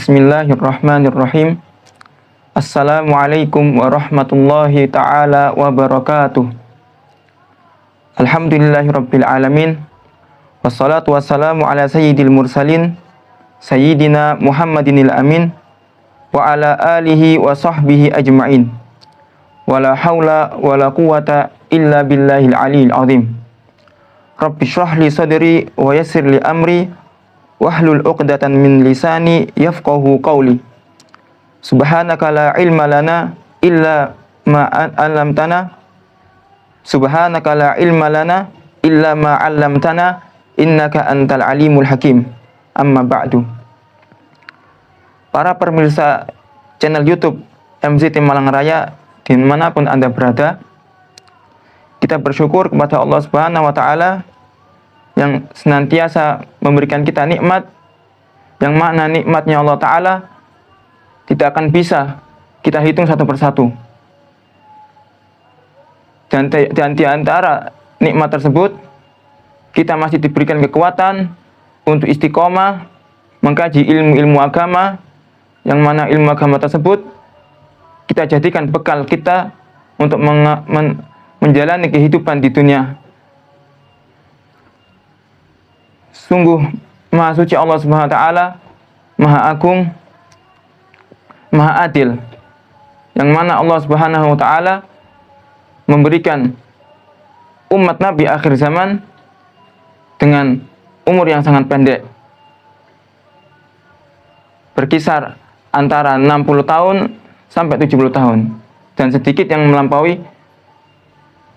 Bismillahirrahmanirrahim. Assalamualaikum warahmatullahi ta'ala wabarakatuh. Alhamdulillahirabbil alamin. Wassalatu wassalamu ala sayyidil mursalin sayyidina Muhammadinil amin wa ala alihi wa sahbihi ajma'in. Wala haula wala quwata illa billahil aliyil azim. Rabbi shrah li sadri wa yassir li amri wahlul 'uqdatan min lisani yafqahu qawli. Subhanaka la ilma lana illa ma 'allamtana. Subhanaka la ilma lana illa ma 'allamtana innaka antal alimul hakim. Amma ba'du. Para pemirsa channel YouTube MZT Malang Raya dimanapun Anda berada, kita bersyukur kepada Allah Subhanahu wa Ta'ala yang senantiasa memberikan kita nikmat, yang mana nikmatnya Allah Ta'ala tidak akan bisa kita hitung satu persatu. Dan di antara nikmat tersebut, kita masih diberikan kekuatan untuk istiqomah mengkaji ilmu-ilmu agama, yang mana ilmu agama tersebut kita jadikan bekal kita untuk menjalani kehidupan di dunia. Sungguh Maha Suci Allah Subhanahu wa Ta'ala, Maha Agung, Maha Adil, yang mana Allah Subhanahu wa Ta'ala memberikan umat Nabi akhir zaman dengan umur yang sangat pendek, berkisar antara 60 tahun sampai 70 tahun, dan sedikit yang melampaui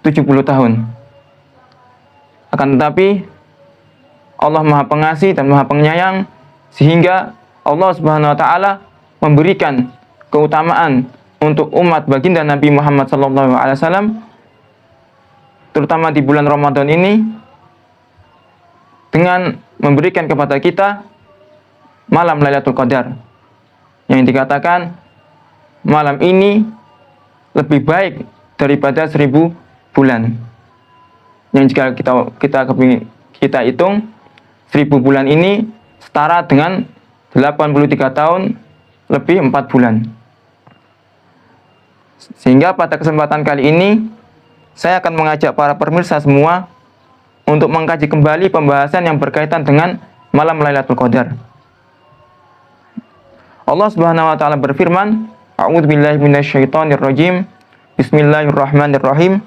70 tahun. Akan tetapi Allah Maha Pengasih dan Maha Penyayang, sehingga Allah Subhanahu wa Ta'ala memberikan keutamaan untuk umat baginda Nabi Muhammad SAW, terutama di bulan Ramadan ini, dengan memberikan kepada kita malam Lailatul Qadar, yang dikatakan malam ini lebih baik daripada 1000 bulan. Yang jika kita hitung, 1000 bulan ini setara dengan 83 tahun lebih 4 bulan. Sehingga pada kesempatan kali ini, saya akan mengajak para pemirsa semua untuk mengkaji kembali pembahasan yang berkaitan dengan malam Lailatul Qadar. Allah Subhanahu wa Ta'ala berfirman, A'udzubillahi minasyaitonirrajim. Bismillahirrahmanirrahim.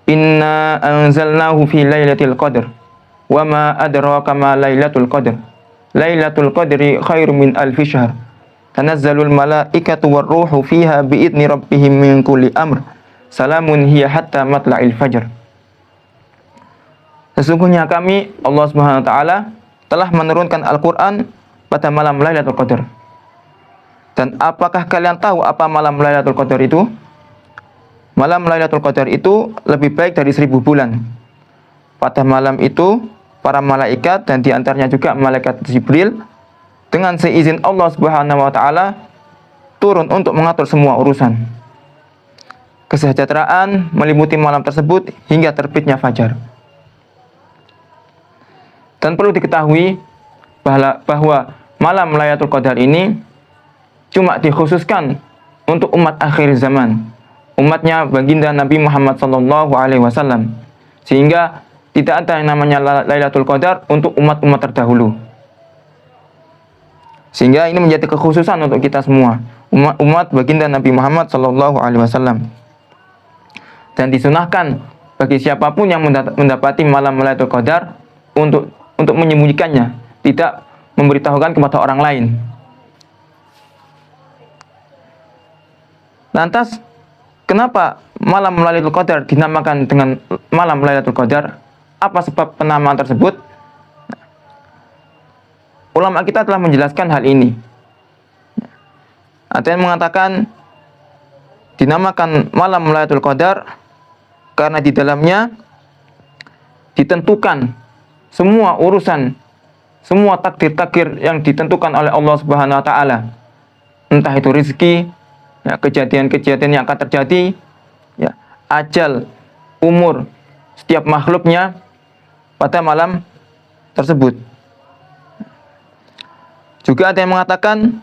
Inna anzalnahu fi lailatul qadr. Wa ma adraka ma lailatul qadr. Lailatul qadri khairum min alfi syahr. Tanazzalul malaikatu warruhu fiha biidzni rabbihim min kulli amr. Salamun hiya hatta matla'il fajr. Sesungguhnya kami, Allah Subhanahu wa Ta'ala, telah menurunkan Al-Qur'an pada malam Lailatul Qadar. Dan apakah kalian tahu apa malam Lailatul Qadar itu? Malam Lailatul Qadar itu lebih baik dari 1000 bulan. Pada malam itu, para malaikat dan diantaranya juga malaikat Jibril, dengan seizin Allah Subhanahu wa Ta'ala, turun untuk mengatur semua urusan. Kesejahteraan meliputi malam tersebut hingga terbitnya fajar. Dan perlu diketahui bahwa malam Lailatul Qadar ini cuma dikhususkan untuk umat akhir zaman, umatnya baginda Nabi Muhammad SAW, sehingga tidak ada yang namanya Lailatul Qadar untuk umat-umat terdahulu. Sehingga ini menjadi kekhususan untuk kita semua, umat baginda Nabi Muhammad SAW. Dan disunahkan bagi siapapun yang mendapati malam Lailatul Qadar untuk menyembunyikannya, tidak memberitahukan kepada orang lain. Lantas, kenapa malam Lailatul Qadar dinamakan dengan malam Lailatul Qadar? Apa sebab penamaan tersebut? Ulama kita telah menjelaskan hal ini. Ada yang mengatakan dinamakan malam Lailatul Qadar karena di dalamnya ditentukan semua urusan, semua takdir-takdir yang ditentukan oleh Allah Subhanahu wa Ta'ala. Entah itu rezeki, ya, kejadian-kejadian yang akan terjadi, ya, ajal, umur setiap makhluknya pada malam tersebut. Juga ada yang mengatakan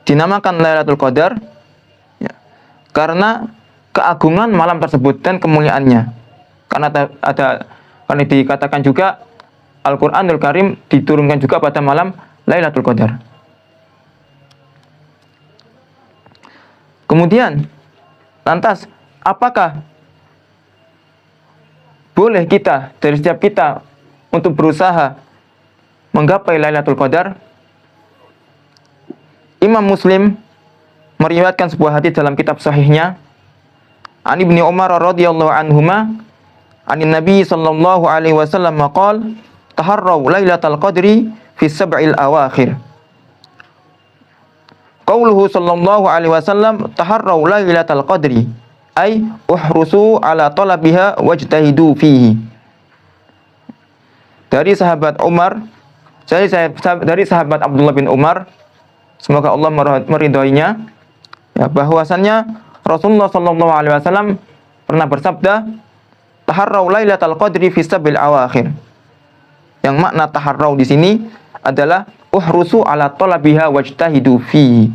dinamakan Lailatul Qadar ya, karena keagungan malam tersebut dan kemuliaannya. Karena dikatakan juga Al-Qur'anul Karim diturunkan juga pada malam Lailatul Qadar. Kemudian, lantas apakah boleh kita, dari setiap kita, untuk berusaha menggapai Lailatul Qadar? Imam Muslim meriwayatkan sebuah hadis dalam kitab sahihnya, An Ibnu Umar radhiyallahu anhuma, anin Nabi sallallahu alaihi wasallam maqal, taharraw Lailatul Qadri fi sab'il awakhir. Qauluhu sallallahu alaihi wasallam, taharraw Lailatul Qadri, ay uhrusu ala talabiha wajtahidu fihi. Dari sahabat Abdullah bin Umar, semoga Allah meridhoinya, ya, bahwasannya Rasulullah sallallahu alaihi wasallam pernah bersabda, taharraw Lailatul Qadri fi sab'il awakhir. Yang makna taharraw di sini adalah uhrusu ala talabiha wajtahidu fihi.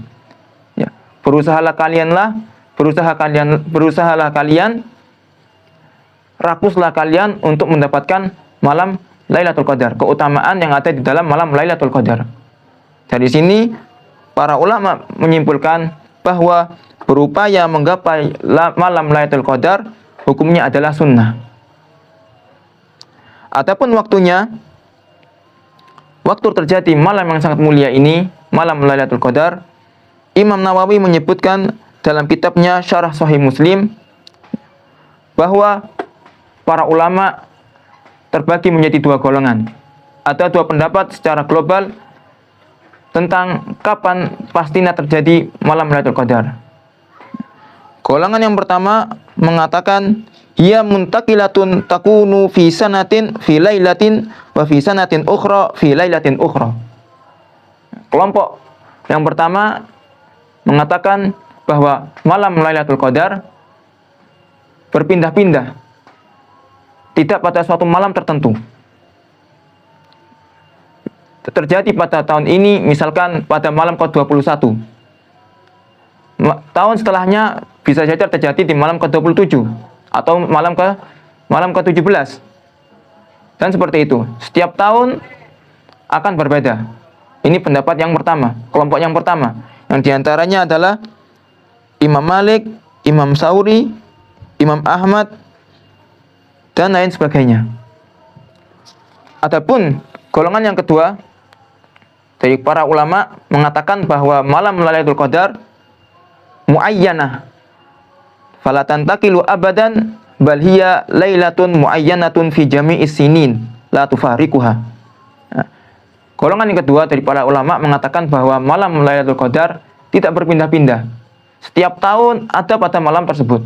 Ya, berusahalah kalian, rakuslah kalian untuk mendapatkan malam Lailatul Qadar, keutamaan yang ada di dalam malam Lailatul Qadar. Dari sini para ulama menyimpulkan bahwa berupaya menggapai malam Lailatul Qadar hukumnya adalah sunnah. Adapun waktu terjadi malam yang sangat mulia ini, malam Lailatul Qadar, Imam Nawawi menyebutkan dalam kitabnya Syarah Sahih Muslim bahwa para ulama terbagi menjadi dua golongan. Ada dua pendapat secara global tentang kapan pastinya terjadi malam Lailatul Qadar. Golongan yang pertama mengatakan ia muntaqilatun takunu fi sanatin fi lailatin wa fi sanatin ukhra fi lailatin ukhra. Kelompok yang pertama mengatakan bahwa malam Lailatul Qadar berpindah-pindah, tidak pada suatu malam tertentu. Terjadi pada tahun ini misalkan pada malam ke-21. Tahun setelahnya bisa saja terjadi di malam ke-27 atau malam ke-17. Dan seperti itu. Setiap tahun akan berbeda. Ini pendapat yang pertama, kelompok yang pertama. Yang diantaranya adalah Imam Malik, Imam Sauri, Imam Ahmad, dan lain sebagainya. Adapun golongan yang kedua dari para ulama mengatakan bahwa malam Lailatul Qadar muayyanah, fala tantaqilu abadan, bal hiya lailatun muayyanatun fi jami'is sinin la tufariquha. Nah, golongan yang kedua dari para ulama mengatakan bahwa malam Lailatul Qadar tidak berpindah-pindah. Setiap tahun ada pada malam tersebut.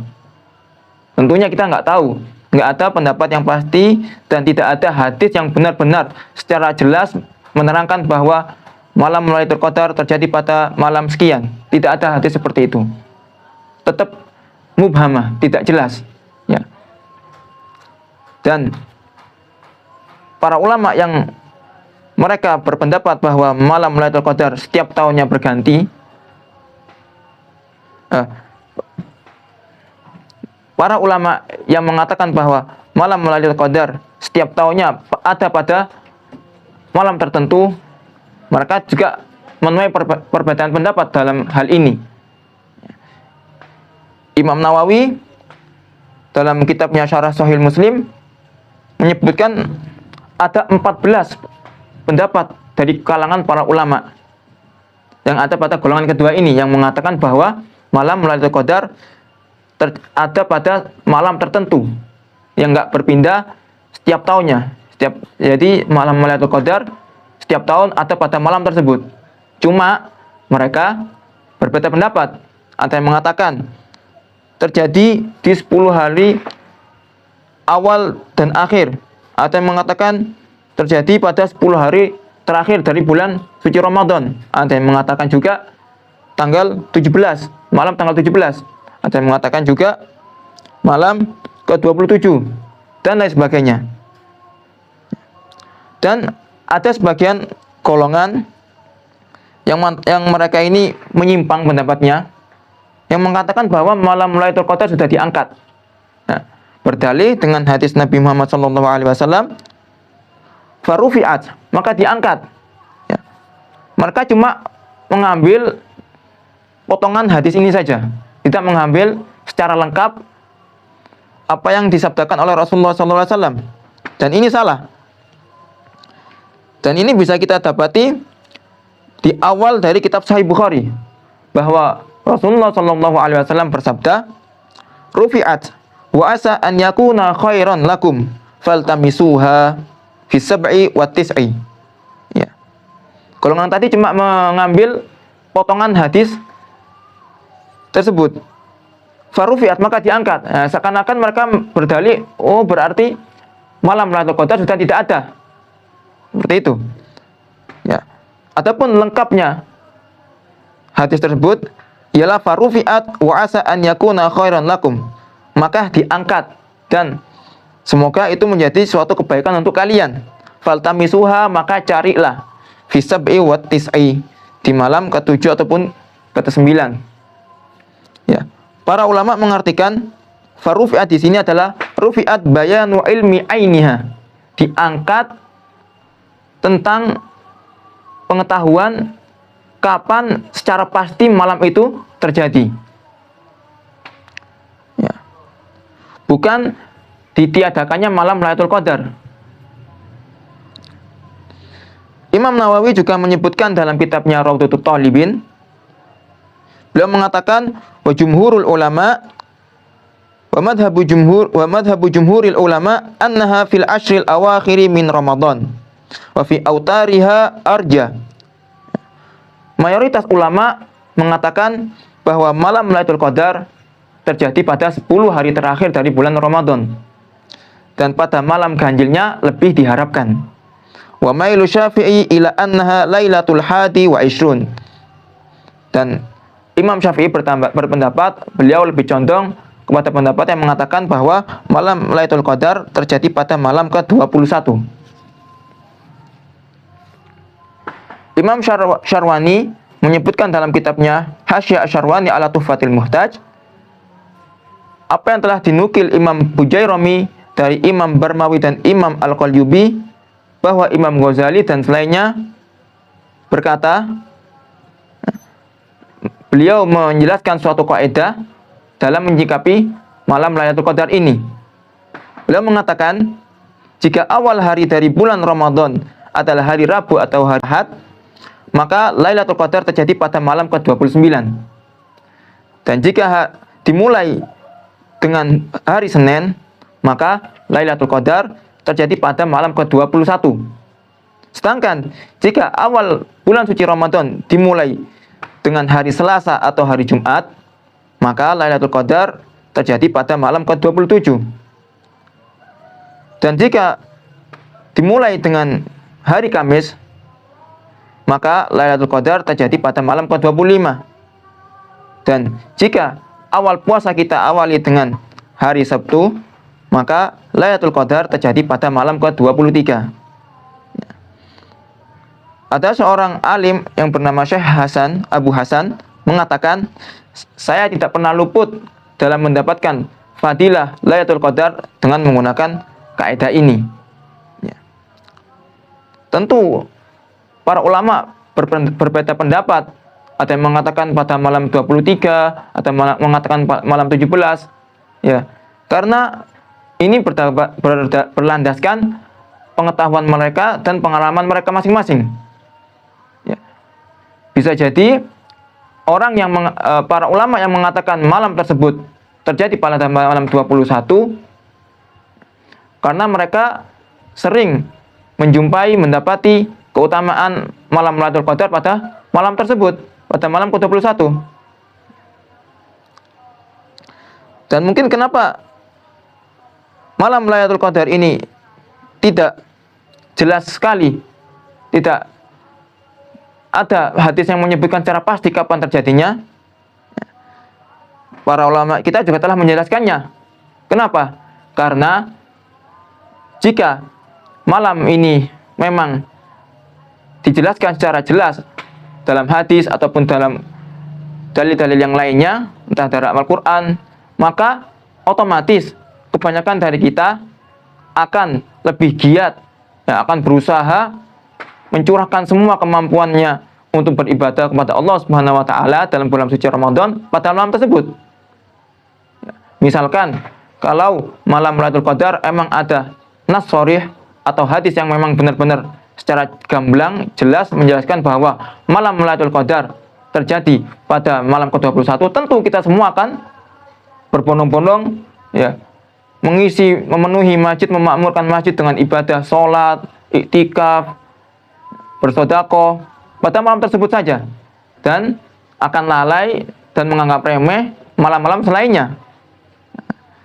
Tentunya kita nggak tahu, nggak ada pendapat yang pasti dan tidak ada hadis yang benar-benar secara jelas menerangkan bahwa malam Lailatul Qadar terjadi pada malam sekian. Tidak ada hadis seperti itu. Tetap mubhamah, tidak jelas. Ya. Dan para ulama yang mereka berpendapat bahwa malam Lailatul Qadar setiap tahunnya berganti, para ulama yang mengatakan bahwa malam Lailatul Qadar setiap tahunnya ada pada malam tertentu, mereka juga menuai perbedaan pendapat dalam hal ini. Imam Nawawi dalam kitabnya Syarah Sahih Muslim menyebutkan ada 14 pendapat dari kalangan para ulama yang ada pada golongan kedua ini, yang mengatakan bahwa malam Lailatul Qadar ada pada malam tertentu yang enggak berpindah setiap tahunnya. Jadi malam Lailatul Qadar setiap tahun ada pada malam tersebut. Cuma mereka berbeda pendapat. Ada yang mengatakan terjadi di 10 hari awal dan akhir. Ada yang mengatakan terjadi pada 10 hari terakhir dari bulan suci Ramadan. Ada yang mengatakan juga tanggal 17, malam tanggal 17. Ada yang mengatakan juga malam ke-27 dan lain sebagainya. Dan ada sebagian golongan yang mereka ini menyimpang pendapatnya, yang mengatakan bahwa malam Lailatul Qadar sudah diangkat. Nah, berdalih dengan hadis Nabi Muhammad SAW, farufi'at, maka diangkat. Ya. Mereka cuma mengambil potongan hadis ini saja, tidak mengambil secara lengkap apa yang disabdakan oleh Rasulullah SAW. Dan ini salah. Dan ini bisa kita dapati di awal dari kitab Sahih Bukhari, bahwa Rasulullah SAW bersabda, rufi'at wa asa an yakuna khairan lakum faltamisuha fi sab'i wa tis'i. Ya. Golongan tadi cuma mengambil potongan hadis tersebut. Farufi'at, maka diangkat. Nah, seakan-akan mereka berdalih, oh berarti malam Lailatul Qadar sudah tidak ada. Seperti itu. Ya. Adapun lengkapnya hadis tersebut ialah farufi'at wa asa an yakuna khairan lakum, maka diangkat dan semoga itu menjadi suatu kebaikan untuk kalian. Faltamisuha, maka carilah fi sab'i wa tis'i, di malam ke-7 ataupun ke-9. Ya. Para ulama mengartikan farufi'at di sini adalah rufi'at bayanu ilmi ainiha, diangkat tentang pengetahuan kapan secara pasti malam itu terjadi. Ya. Bukan ditiadakannya malam Lailatul Qadar. Imam Nawawi juga menyebutkan dalam kitabnya Raudhatut Thalibin, beliau mengatakan wa jumhurul ulama wa madhabu jumhuril ulama annaha fil ashril awakhiri min Ramadan wa fi autariha arja. Mayoritas ulama mengatakan bahwa malam Lailatul Qadar terjadi pada 10 hari terakhir dari bulan Ramadan, dan pada malam ganjilnya lebih diharapkan. Wa mailu Syafi'i ila annaha Lailatul Hadi wa Ishrun. Dan Imam Syafi'i berpendapat, beliau lebih condong kepada pendapat yang mengatakan bahwa malam Lailatul Qadar terjadi pada malam ke-21. Imam Syarwani menyebutkan dalam kitabnya Hasyiah Syarwani ala Tuhfatil Muhtaj, apa yang telah dinukil Imam Bujairami dari Imam Barmawi dan Imam Al-Qalyubi, bahwa Imam Ghazali dan selainnya berkata, beliau menjelaskan suatu kaidah dalam menyikapi malam Lailatul Qadar ini. Beliau mengatakan, jika awal hari dari bulan Ramadan adalah hari Rabu atau hari Ahad, maka Lailatul Qadar terjadi pada malam ke-29. Dan jika dimulai dengan hari Senin, maka Lailatul Qadar terjadi pada malam ke-21. Sedangkan jika awal bulan suci Ramadan dimulai dengan hari Selasa atau hari Jumat, maka Lailatul Qadar terjadi pada malam ke-27. Dan jika dimulai dengan hari Kamis, maka Lailatul Qadar terjadi pada malam ke-25. Dan jika awal puasa kita awali dengan hari Sabtu, maka Lailatul Qadar terjadi pada malam ke-23. Ada seorang alim yang bernama Syekh Abu Hasan mengatakan, saya tidak pernah luput dalam mendapatkan fadilah Lailatul Qadar dengan menggunakan kaidah ini. Ya. Tentu para ulama berbeda pendapat. Ada yang mengatakan pada malam 23, ada yang mengatakan malam 17. Ya, karena ini berlandaskan pengetahuan mereka dan pengalaman mereka masing-masing. Ya. Bisa jadi orang yang para ulama yang mengatakan malam tersebut terjadi pada malam 21 karena mereka sering mendapati keutamaan malam Lailatul Qadar pada malam tersebut, pada malam ke-21. Dan mungkin kenapa malam Lailatul Qadar ini tidak jelas sekali, tidak ada hadis yang menyebutkan secara pasti kapan terjadinya. Para ulama kita juga telah menjelaskannya. Kenapa? Karena jika malam ini memang dijelaskan secara jelas dalam hadis ataupun dalam dalil-dalil yang lainnya, entah dari Al-Quran, maka otomatis kebanyakan dari kita akan lebih giat, ya, akan berusaha mencurahkan semua kemampuannya untuk beribadah kepada Allah Subhanahu wa taala dalam bulan suci Ramadan pada malam tersebut. Misalkan kalau malam Lailatul Qadar emang ada nas sharih atau hadis yang memang benar-benar secara gamblang jelas menjelaskan bahwa malam Lailatul Qadar terjadi pada malam ke-21, tentu kita semua akan berbondong-bondong, ya, memenuhi masjid, memakmurkan masjid dengan ibadah, sholat, iktikaf, bersedekah pada malam tersebut saja, dan akan lalai dan menganggap remeh malam-malam selainnya.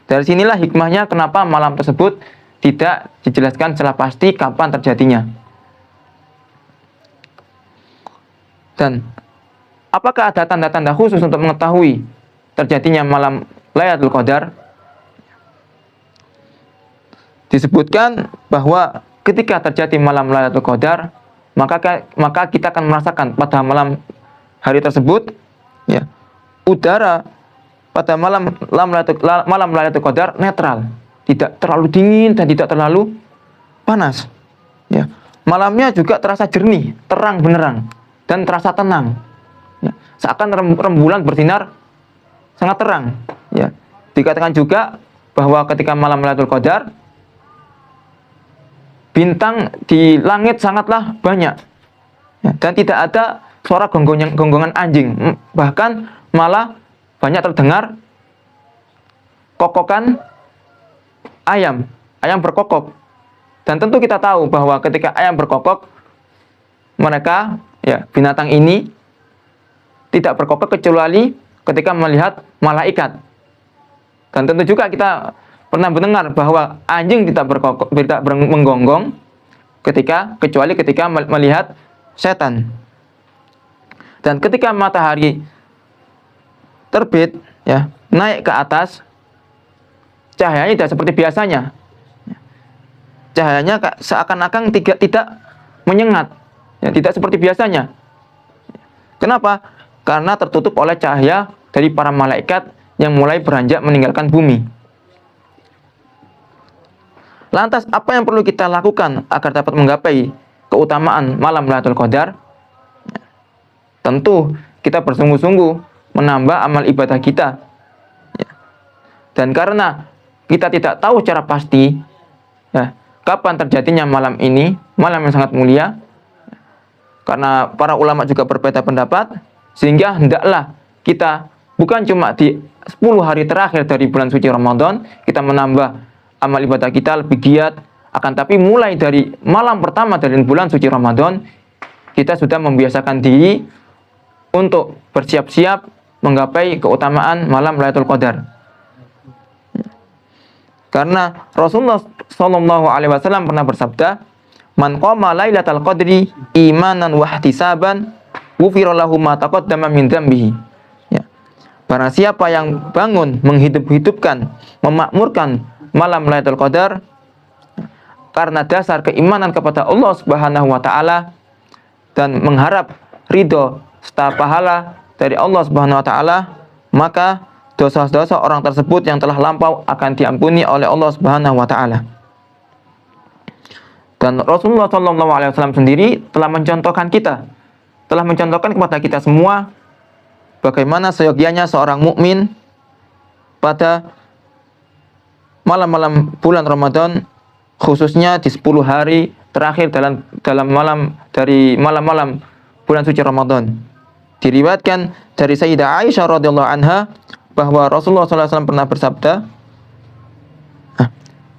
Dari sinilah hikmahnya kenapa malam tersebut tidak dijelaskan secara pasti kapan terjadinya. Dan apakah ada tanda-tanda khusus untuk mengetahui terjadinya malam Lailatul Qadar? Disebutkan bahwa ketika terjadi malam Lailatul Qadar, maka kita akan merasakan pada malam hari tersebut, ya, udara pada malam Lailatul Qadar netral, tidak terlalu dingin dan tidak terlalu panas. Ya. Malamnya juga terasa jernih, terang benderang, dan terasa tenang. Ya. Seakan rembulan bersinar sangat terang. Ya. Dikatakan juga bahwa ketika malam Lailatul Qadar, bintang di langit sangatlah banyak, ya, dan tidak ada suara gonggongan anjing, bahkan malah banyak terdengar kokokan ayam berkokok. Dan tentu kita tahu bahwa ketika ayam berkokok, mereka, ya, binatang ini tidak berkokok kecuali ketika melihat malaikat. Dan tentu juga kita pernah mendengar bahwa anjing tidak berkokok, tidak menggonggong kecuali ketika melihat setan. Dan ketika matahari terbit, ya, naik ke atas, cahayanya tidak seperti biasanya. Cahayanya seakan-akan tidak menyengat, ya, tidak seperti biasanya. Kenapa? Karena tertutup oleh cahaya dari para malaikat yang mulai beranjak meninggalkan bumi. Lantas apa yang perlu kita lakukan agar dapat menggapai keutamaan malam Lailatul Qadar? Tentu kita bersungguh-sungguh menambah amal ibadah kita. Dan karena kita tidak tahu secara pasti, ya, kapan terjadinya malam ini, malam yang sangat mulia, karena para ulama juga berbeda pendapat, sehingga hendaklah kita bukan cuma di 10 hari terakhir dari bulan suci Ramadan kita menambah amal ibadah kita lebih giat, akan tapi mulai dari malam pertama dari bulan suci Ramadan kita sudah membiasakan diri untuk bersiap-siap menggapai keutamaan malam Lailatul Qadar. Karena Rasulullah Shallallahu Alaihi Wasallam pernah bersabda, "Man qama Lailatul Qadri imanan wa ihtisaban, ghufira lahu ma taqaddama min dzambihi." Ya. Barang siapa yang bangun menghidup-hidupkan, memakmurkan malam Lailatul Qadar karena dasar keimanan kepada Allah Subhanahu wa taala dan mengharap ridho serta pahala dari Allah Subhanahu wa taala, maka dosa-dosa orang tersebut yang telah lampau akan diampuni oleh Allah Subhanahu wa taala. Dan Rasulullah Shallallahu Alaihi Wasallam sendiri telah mencontohkan kepada kita semua bagaimana seyogianya seorang mukmin pada malam-malam bulan Ramadan, khususnya di 10 hari terakhir dalam malam-malam bulan suci Ramadan. Diriwayatkan dari Sayyidah Aisyah radhiyallahu anha bahwa Rasulullah SAW pernah bersabda,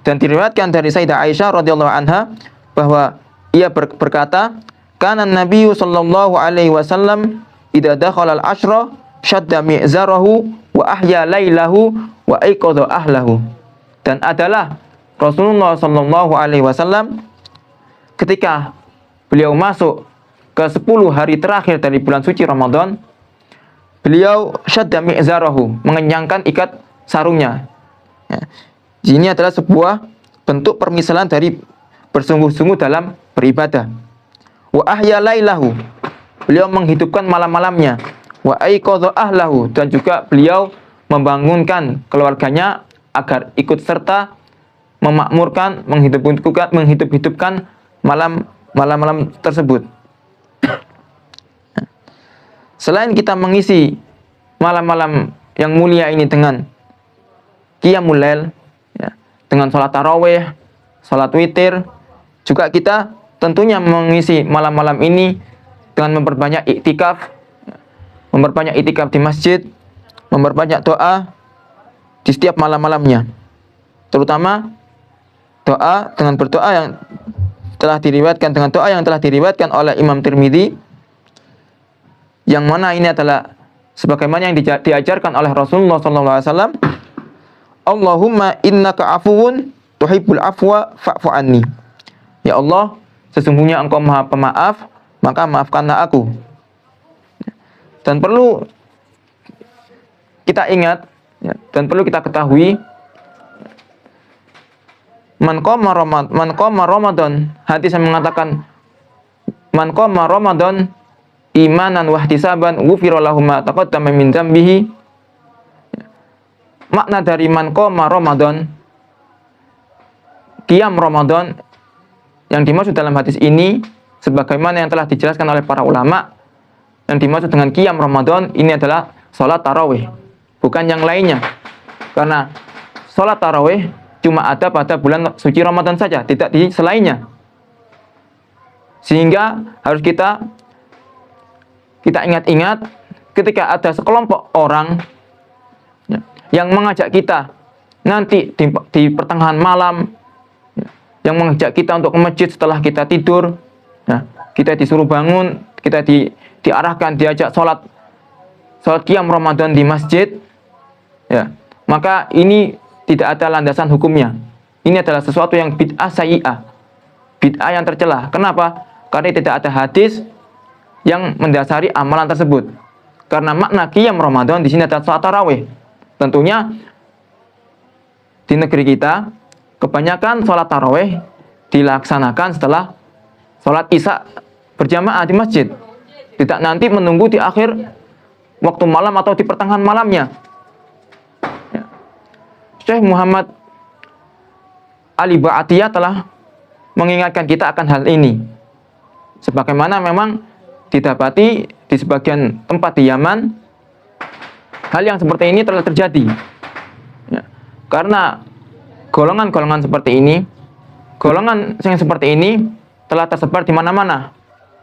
dan diriwayatkan dari Sayyidah Aisyah radhiyallahu anha bahwa ia berkata, "Kana Nabi sallallahu alaihi wasallam idza dakhala al-ashra shadda mi'zarahu wa ahya lailahu wa aiqadha ahlahu." Dan adalah Rasulullah sallallahu alaihi wasallam ketika beliau masuk ke 10 hari terakhir dari bulan suci Ramadan, beliau syadda mi'zarahu, mengenyangkan ikat sarungnya. Ya. Ini adalah sebuah bentuk permisalan dari bersungguh-sungguh dalam beribadah. Wa ahya lailahu, beliau menghidupkan malam-malamnya. Wa aiqadha ahlahu, dan juga beliau membangunkan keluarganya agar ikut serta memakmurkan, menghidup-hidupkan malam-malam tersebut. Selain kita mengisi malam-malam yang mulia ini dengan qiyamul lail, ya, dengan sholat tarawih, sholat witir, juga kita tentunya mengisi malam-malam ini dengan memperbanyak iktikaf, memperbanyak iktikaf di masjid, memperbanyak doa di setiap malam-malamnya. Terutama doa dengan berdoa yang telah diriwayatkan oleh Imam Tirmidzi, yang mana ini adalah sebagaimana yang diajarkan oleh Rasulullah SAW. Allahumma innaka afuwun tuhibbul afwa fa'fu anni. Ya Allah, sesungguhnya Engkau Maha Pemaaf, maka maafkanlah aku. Dan perlu kita ingat, ya, dan perlu kita ketahui, man qama Ramadan, hadis yang mengatakan man qama Ramadan imanan wa ihtisaban ghufira lahu ma taqaddama min dzambihi. Makna dari man qama Ramadan, qiyam Ramadan, yang dimaksud dalam hadis ini sebagaimana yang telah dijelaskan oleh para ulama, yang dimaksud dengan qiyam Ramadan ini adalah sholat tarawih, bukan yang lainnya. Karena sholat tarawih cuma ada pada bulan suci Ramadan saja, tidak di selainnya. Sehingga harus kita ingat-ingat ketika ada sekelompok orang yang mengajak kita nanti di pertengahan malam, yang mengajak kita untuk ke masjid setelah kita tidur, kita disuruh bangun, kita diarahkan, diajak sholat qiyam Ramadan di masjid, ya, maka ini tidak ada landasan hukumnya. Ini adalah sesuatu yang bid'ah sayyi'ah, bid'ah yang tercela. Kenapa? Karena tidak ada hadis yang mendasari amalan tersebut. Karena makna qiyam Ramadan di sini adalah sholat tarawih. Tentunya di negeri kita kebanyakan sholat tarawih dilaksanakan setelah sholat isya berjamaah di masjid, tidak nanti menunggu di akhir waktu malam atau di pertengahan malamnya. Syekh Muhammad Ali Ba'atiyah telah mengingatkan kita akan hal ini, sebagaimana memang didapati di sebagian tempat di Yaman hal yang seperti ini telah terjadi, ya. Karena golongan-golongan seperti ini, golongan yang seperti ini telah tersebar di mana-mana,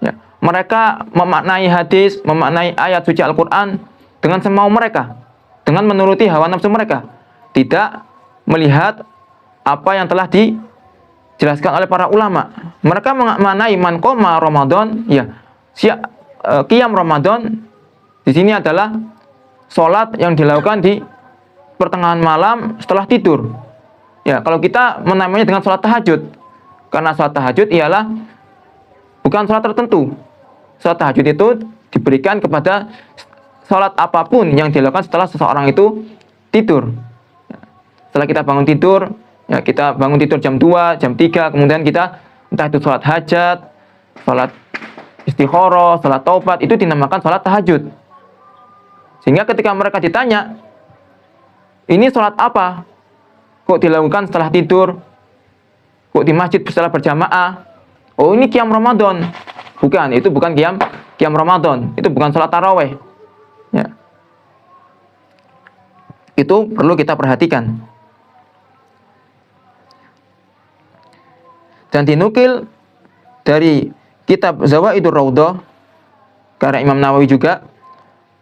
ya. Mereka memaknai hadis, memaknai ayat suci Al-Quran dengan semau mereka, dengan menuruti hawa nafsu mereka, tidak melihat apa yang telah dijelaskan oleh para ulama. Mereka memaknai man qoma Ramadan, ya, qiyam Ramadan di sini adalah sholat yang dilakukan di pertengahan malam setelah tidur. Ya, kalau kita menamainya dengan sholat tahajud, karena sholat tahajud ialah bukan sholat tertentu. Sholat tahajud itu diberikan kepada sholat apapun yang dilakukan setelah seseorang itu tidur. Setelah kita bangun tidur, ya, kita bangun tidur jam 2, jam 3, kemudian kita entah itu sholat hajat, sholat istikharah, sholat taubat, itu dinamakan sholat tahajud. Sehingga ketika mereka ditanya, ini sholat apa? Kok dilakukan setelah tidur? Kok di masjid setelah berjamaah? Oh, ini qiyam Ramadan. Bukan, itu bukan qiyam Ramadan. Itu bukan sholat tarawih, ya. Itu perlu kita perhatikan. Dan dinukil dari kitab Zawaidur Raudhah karya Imam Nawawi juga,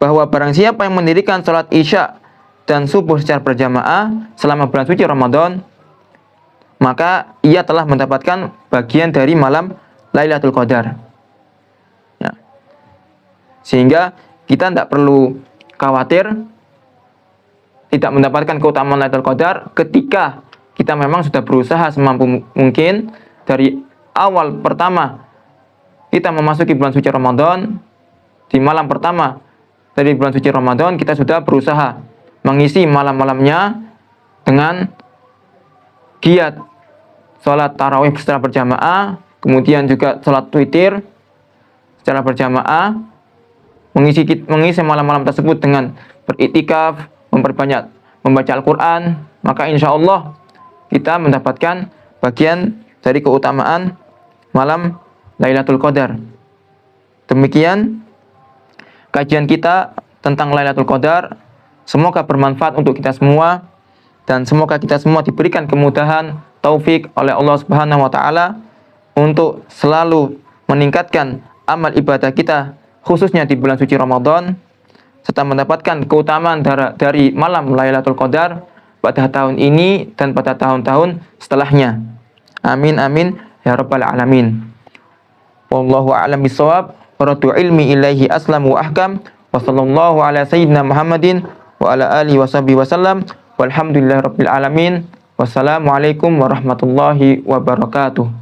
bahwa barang siapa yang mendirikan sholat isya dan subuh secara berjamaah selama bulan suci Ramadan, maka ia telah mendapatkan bagian dari malam Lailatul Qadar, ya. Sehingga kita tidak perlu khawatir tidak mendapatkan keutamaan Lailatul Qadar ketika kita memang sudah berusaha semampu mungkin dari awal pertama kita memasuki bulan suci Ramadan. Di malam pertama dari bulan suci Ramadan kita sudah berusaha mengisi malam-malamnya dengan giat sholat tarawih secara berjamaah, kemudian juga sholat witir secara berjamaah, mengisi malam-malam tersebut dengan beriktikaf, memperbanyak membaca Al-Quran, maka insya Allah kita mendapatkan bagian dari keutamaan malam Lailatul Qadar. Demikian kajian kita tentang Lailatul Qadar. Semoga bermanfaat untuk kita semua dan semoga kita semua diberikan kemudahan, taufik oleh Allah Subhanahu wa taala untuk selalu meningkatkan amal ibadah kita khususnya di bulan suci Ramadan serta mendapatkan keutamaan dari malam Lailatul Qadar pada tahun ini dan pada tahun-tahun setelahnya. Amin amin ya rabbal alamin. Wallahu a'lam bishawab. Waratu ilmi ilaihi aslam wa ahkam. Wa sallallahu ala sayyidina Muhammadin wa ala alihi wa sahbihi wasallam. Walhamdulillahi rabbil alamin. Wassalamualaikum warahmatullahi wabarakatuh.